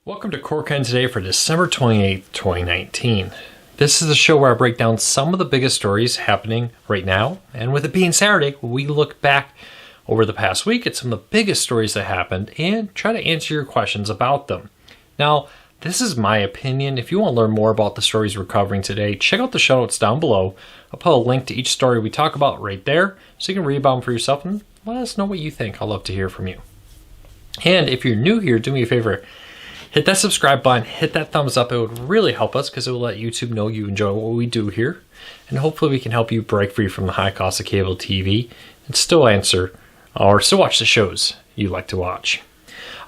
Welcome to Corkine Today for December 28th, 2019. This is the show where I break down some of the biggest stories happening right now, and with it being Saturday, we look back over the past week at some of the biggest stories that happened and try to answer your questions about them. Now, this is my opinion. If you want to learn more about the stories we're covering today, check out the show notes down below. I'll put a link to each story we talk about right there, so you can read about them for yourself and let us know what you think. I'd love to hear from you. And if you're new here, do me a favor. Hit that subscribe button, hit that thumbs up. It would really help us because it will let YouTube know you enjoy what we do here. And hopefully we can help you break free from the high cost of cable TV and still watch the shows you like to watch.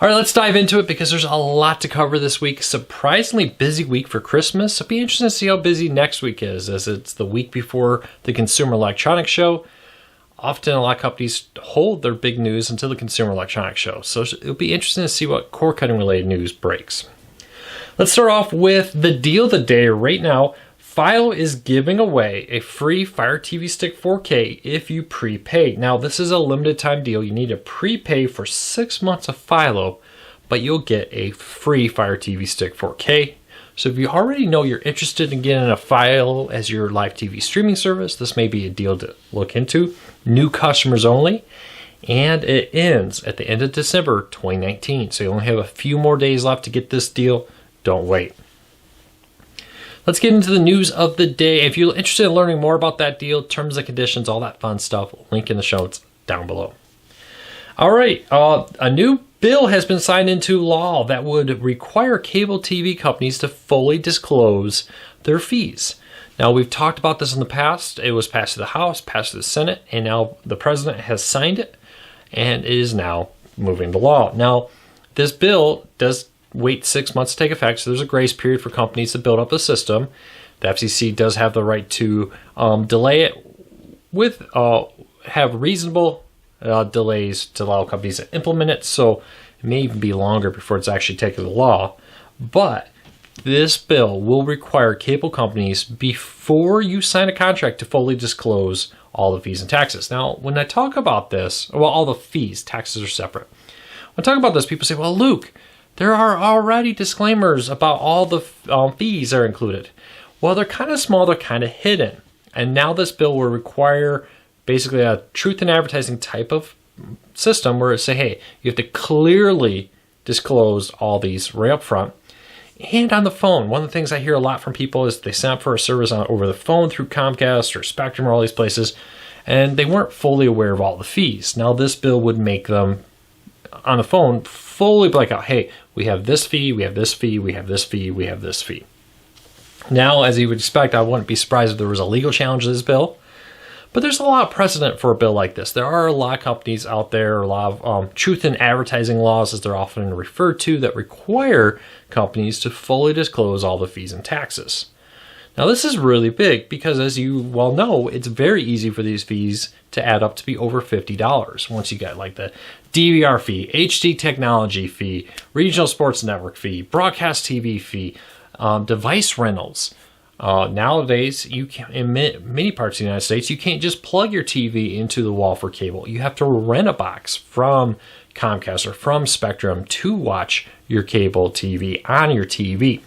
All right, let's dive into it because there's a lot to cover this week. Surprisingly busy week for Christmas. So it'll be interesting to see how busy next week is, as it's the week before the Consumer Electronics Show. Often a lot of companies hold their big news until the Consumer Electronics Show. So it'll be interesting to see what cord cutting related news breaks. Let's start off with the deal of the day. Right now, Philo is giving away a free Fire TV Stick 4K if you prepay. Now, this is a limited time deal. You need to prepay for 6 months of Philo, but you'll get a free Fire TV Stick 4K. So if you already know you're interested in getting a Philo as your live TV streaming service, this may be a deal to look into. New customers only, and it ends at the end of December 2019. So you only have a few more days left to get this deal. Don't wait. Let's get into the news of the day. If you're interested in learning more about that deal, terms and conditions, all that fun stuff, link in the show notes down below. All right, a new bill has been signed into law that would require cable TV companies to fully disclose their fees. Now, we've talked about this in the past. It was passed to the House, passed to the Senate, and now the President has signed it and it is now moving to law. Now, this bill does wait 6 months to take effect, so there's a grace period for companies to build up a system. The FCC does have the right to delay it have reasonable delays to allow companies to implement it, so it may even be longer before it's actually taken to law. But this bill will require cable companies, before you sign a contract, to fully disclose all the fees and taxes. Now, when I talk about this, well, all the fees, taxes are separate. When I talk about this, people say, well, Luke, there are already disclaimers about all the fees are included. Well, they're kind of small, they're kind of hidden. And now this bill will require basically a truth in advertising type of system where it say, hey, you have to clearly disclose all these right up front. And on the phone, one of the things I hear a lot from people is they sign up for a service over the phone through Comcast or Spectrum or all these places, and they weren't fully aware of all the fees. Now this bill would make them, on the phone, fully black out, hey, we have this fee, we have this fee, we have this fee, we have this fee. Now, as you would expect, I wouldn't be surprised if there was a legal challenge to this bill. But there's a lot of precedent for a bill like this. There are a lot of companies out there, a lot of truth in advertising laws, as they're often referred to, that require companies to fully disclose all the fees and taxes. Now, this is really big because, as you well know, it's very easy for these fees to add up to be over $50 once you get like the DVR fee, HD technology fee, regional sports network fee, broadcast TV fee, device rentals. Nowadays, you can, in many parts of the United States, you can't just plug your TV into the wall for cable. You have to rent a box from Comcast or from Spectrum to watch your cable TV on your TV.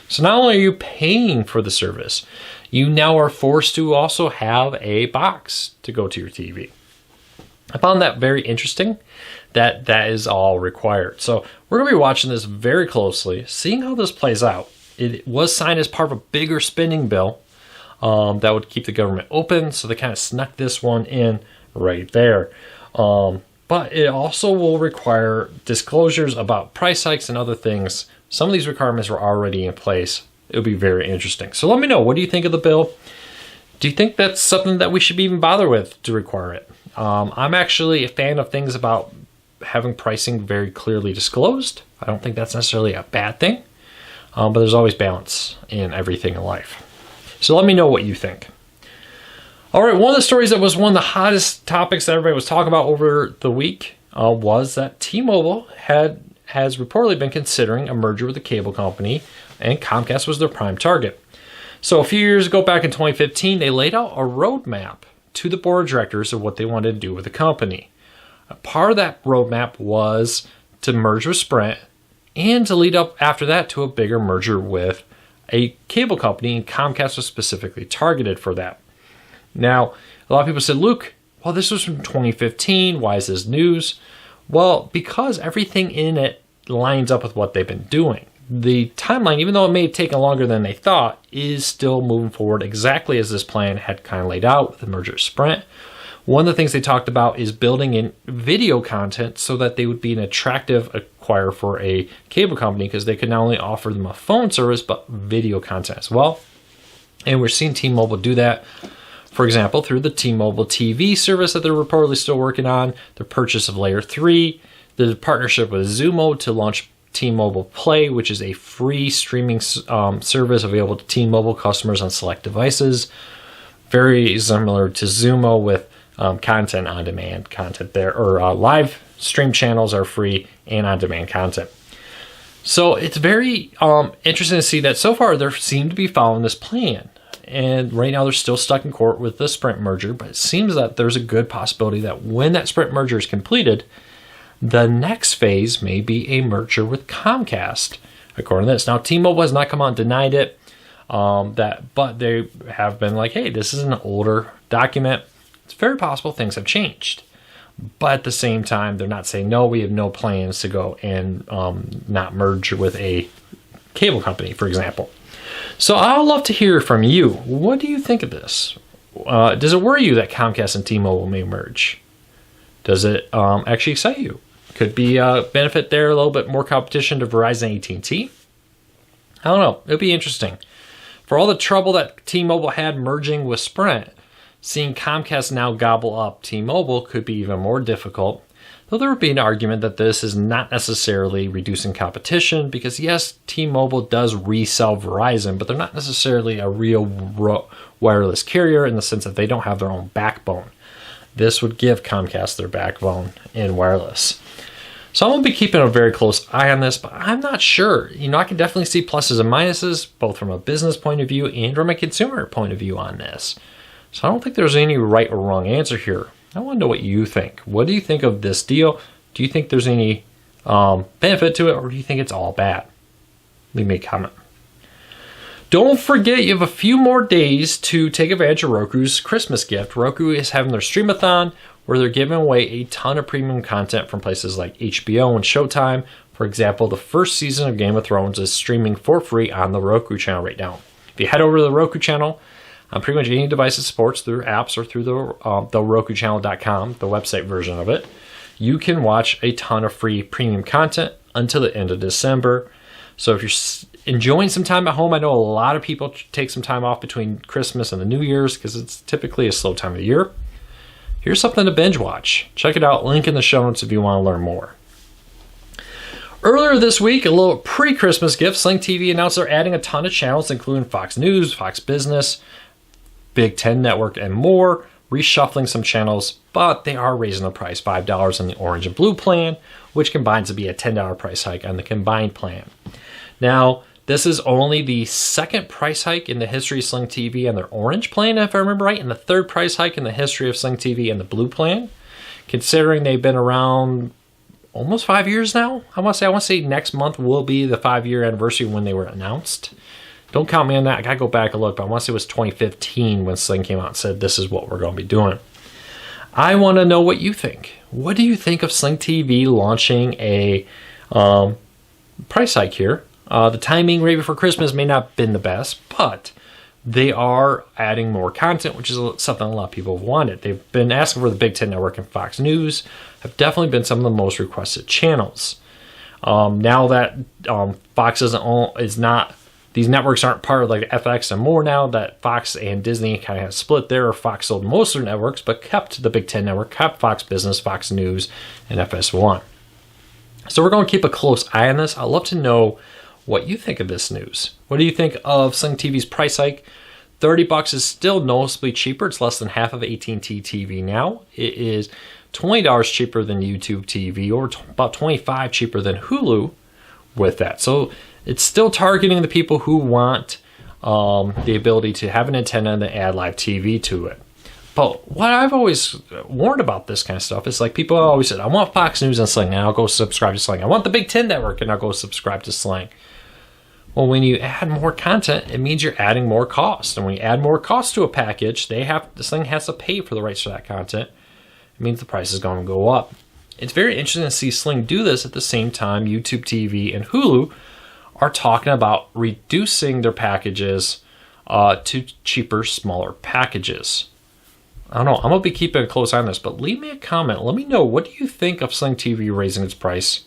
So not only are you paying for the service, you now are forced to also have a box to go to your TV. I found that very interesting, that is all required. So we're going to be watching this very closely, seeing how this plays out. It was signed as part of a bigger spending bill that would keep the government open, so they kind of snuck this one in right there. But it also will require disclosures about price hikes and other things. Some of these requirements are already in place. It'll be very interesting. So let me know, what do you think of the bill? Do you think that's something that we should even bother with to require it? I'm actually a fan of things about having pricing very clearly disclosed. I don't think that's necessarily a bad thing. But there's always balance in everything in life. So let me know what you think. All right, one of the stories that was one of the hottest topics that everybody was talking about over the week was that T-Mobile has reportedly been considering a merger with a cable company, and Comcast was their prime target. So a few years ago, back in 2015, they laid out a roadmap to the board of directors of what they wanted to do with the company. A part of that roadmap was to merge with Sprint and to lead up after that to a bigger merger with a cable company, and Comcast was specifically targeted for that. Now, a lot of people said, Luke, well, this was from 2015. Why is this news? Well, because everything in it lines up with what they've been doing. The timeline, even though it may have taken longer than they thought, is still moving forward exactly as this plan had kind of laid out with the merger of Sprint. One of the things they talked about is building in video content so that they would be an attractive acquirer for a cable company, because they could not only offer them a phone service, but video content as well. And we're seeing T-Mobile do that, for example, through the T-Mobile TV service that they're reportedly still working on, the purchase of Layer 3, the partnership with Xumo to launch T-Mobile Play, which is a free streaming service available to T-Mobile customers on select devices. Very similar to Xumo with content on demand content there, or live stream channels are free and on demand content. So it's very interesting to see that so far they seem to be following this plan. And right now they're still stuck in court with the Sprint merger, but it seems that there's a good possibility that when that Sprint merger is completed, the next phase may be a merger with Comcast, according to this. Now, T-Mobile has not come out and denied it, but they have been like, hey, this is an older document. It's very possible things have changed. But at the same time, they're not saying, no, we have no plans to go and not merge with a cable company, for example. So I'd love to hear from you. What do you think of this? Does it worry you that Comcast and T-Mobile may merge? Does it actually excite you? Could be a benefit there, a little bit more competition to Verizon and AT&T. I don't know. It'll be interesting. For all the trouble that T-Mobile had merging with Sprint, seeing Comcast now gobble up T-Mobile could be even more difficult. Though there would be an argument that this is not necessarily reducing competition, because yes, T-Mobile does resell Verizon, but they're not necessarily a real wireless carrier in the sense that they don't have their own backbone. This would give Comcast their backbone in wireless. So I'm going to be keeping a very close eye on this, but I'm not sure. I can definitely see pluses and minuses, both from a business point of view and from a consumer point of view on this. So I don't think there's any right or wrong answer here. I want to know what you think. What do you think of this deal? Do you think there's any benefit to it, or do you think it's all bad? Leave me a comment. Don't forget, you have a few more days to take advantage of Roku's Christmas gift. Roku is having their Streamathon, where they're giving away a ton of premium content from places like HBO and Showtime. For example, the first season of Game of Thrones is streaming for free on the Roku channel right now. If you head over to the Roku channel, on pretty much any device that supports through apps or through the RokuChannel.com, the website version of it, you can watch a ton of free premium content until the end of December. So if you're enjoying some time at home, I know a lot of people take some time off between Christmas and the New Year's because it's typically a slow time of the year. Here's something to binge watch. Check it out. Link in the show notes if you want to learn more. Earlier this week, a little pre-Christmas gift, Sling TV announced they're adding a ton of channels, including Fox News, Fox Business, Big Ten Network, and more, reshuffling some channels, but they are raising the price $5 on the orange and blue plan, which combines to be a $10 price hike on the combined plan. Now, this is only the second price hike in the history of Sling TV and their orange plan, if I remember right, and the third price hike in the history of Sling TV and the blue plan, considering they've been around almost 5 years now. I want to say next month will be the 5-year anniversary when they were announced. Don't count me on that. I got to go back and look, but I want to say it was 2015 when Sling came out and said, this is what we're going to be doing. I want to know what you think. What do you think of Sling TV launching a price hike here? The timing right before Christmas may not have been the best, but they are adding more content, which is something a lot of people have wanted. They've been asking for the Big Ten Network and Fox News, have definitely been some of the most requested channels. Now that Fox is not, these networks aren't part of like FX and more now that Fox and Disney kind of have split there. Fox sold most of their networks, but kept the Big Ten Network, kept Fox Business, Fox News, and FS1. So we're going to keep a close eye on this. I'd love to know what you think of this news. What do you think of Sling TV's price hike? $30 is still noticeably cheaper. It's less than half of AT&T TV now. It is $20 cheaper than YouTube TV, or about $25 cheaper than Hulu with that. So it's still targeting the people who want the ability to have an antenna and then add live TV to it. But what I've always warned about this kind of stuff is like people always said, I want Fox News and Sling, and I'll go subscribe to Sling. I want the Big Ten Network, and I'll go subscribe to Sling. Well, when you add more content, it means you're adding more cost. And when you add more cost to a package, Sling has to pay for the rights to that content. It means the price is going to go up. It's very interesting to see Sling do this at the same time YouTube TV and Hulu are talking about reducing their packages to cheaper, smaller packages. I don't know. I'm going to be keeping a close eye on this, but leave me a comment. Let me know, what do you think of Sling TV raising its price?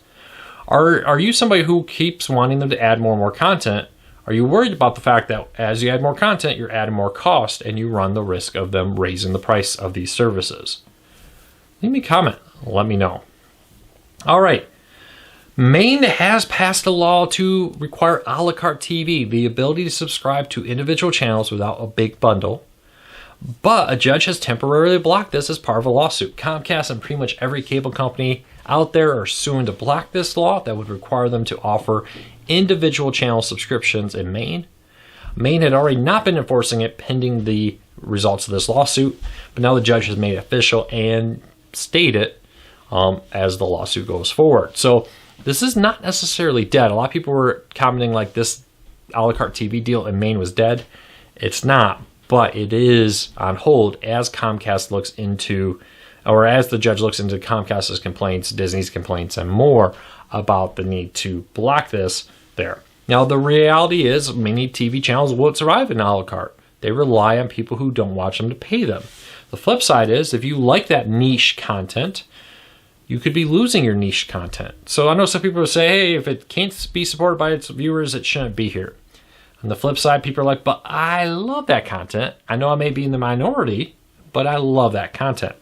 Are you somebody who keeps wanting them to add more and more content? Are you worried about the fact that as you add more content, you're adding more cost and you run the risk of them raising the price of these services? Leave me a comment. Let me know. All right. Maine has passed a law to require a la carte TV, the ability to subscribe to individual channels without a big bundle. But a judge has temporarily blocked this as part of a lawsuit. Comcast and pretty much every cable company out there are suing to block this law that would require them to offer individual channel subscriptions in Maine. Maine had already not been enforcing it pending the results of this lawsuit, but now the judge has made it official and state it as the lawsuit goes forward. So this is not necessarily dead. A lot of people were commenting like this a la carte TV deal in Maine was dead. It's not. But it is on hold as Comcast looks into, or as the judge looks into Comcast's complaints, Disney's complaints, and more about the need to block this there. Now, the reality is many TV channels won't survive in a la carte. They rely on people who don't watch them to pay them. The flip side is if you like that niche content, you could be losing your niche content. So I know some people will say, hey, if it can't be supported by its viewers, it shouldn't be here. On the flip side, people are like, but I love that content. I know I may be in the minority, but I love that content.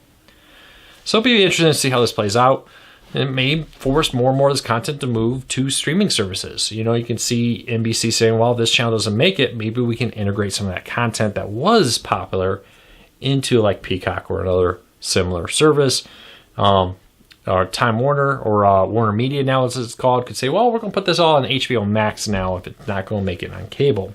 So it'll be interesting to see how this plays out. It may force more and more of this content to move to streaming services. You know, you can see NBC saying, well, if this channel doesn't make it, maybe we can integrate some of that content that was popular into like Peacock or another similar service. Or Time Warner or Warner Media now as it's called could say, well, we're going to put this all on HBO Max now if it's not going to make it on cable.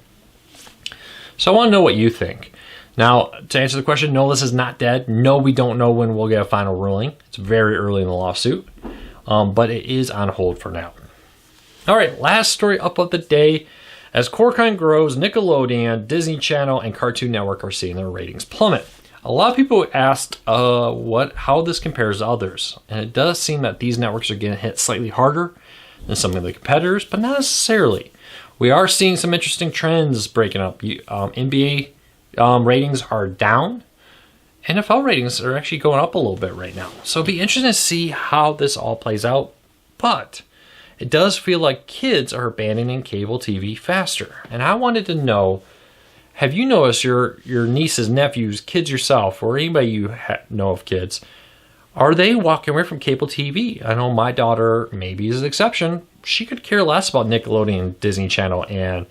So I want to know what you think. Now, to answer the question, no, this is not dead. No, we don't know when we'll get a final ruling. It's very early in the lawsuit, but it is on hold for now. All right, last story up of the day. As cord cutting grows, Nickelodeon, Disney Channel, and Cartoon Network are seeing their ratings plummet. A lot of people asked how this compares to others, and it does seem that these networks are getting hit slightly harder than some of the competitors, but not necessarily. We are seeing some interesting trends breaking up. NBA ratings are down. NFL ratings are actually going up a little bit right now. So it'll be interesting to see how this all plays out, but it does feel like kids are abandoning cable TV faster. And I wanted to know, have you noticed your nieces, nephews, kids yourself, or anybody you know of kids, are they walking away from cable TV? I know my daughter maybe is an exception. She could care less about Nickelodeon, Disney Channel, and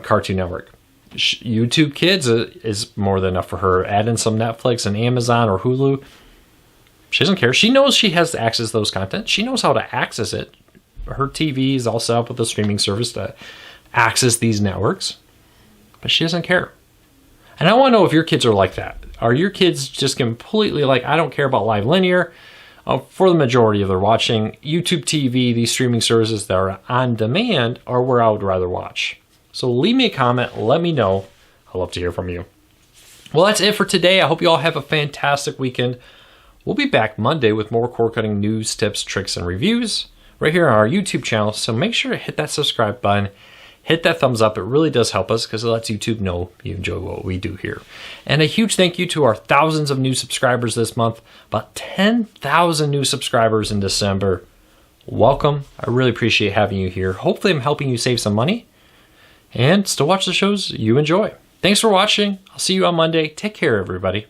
Cartoon Network. YouTube Kids is more than enough for her. Add in some Netflix and Amazon or Hulu. She doesn't care. She knows she has access to those content. She knows how to access it. Her TV is all set up with a streaming service to access these networks. But she doesn't care. And I want to know if your kids are like that. Are your kids just completely like, I don't care about live linear? For the majority of their watching, YouTube TV, these streaming services that are on demand are where I would rather watch. So leave me a comment. Let me know. I'd love to hear from you. Well, that's it for today. I hope you all have a fantastic weekend. We'll be back Monday with more cord cutting news, tips, tricks, and reviews right here on our YouTube channel. So make sure to hit that subscribe button. Hit that thumbs up. It really does help us because it lets YouTube know you enjoy what we do here. And a huge thank you to our thousands of new subscribers this month. About 10,000 new subscribers in December. Welcome. I really appreciate having you here. Hopefully I'm helping you save some money and still watch the shows you enjoy. Thanks for watching. I'll see you on Monday. Take care, everybody.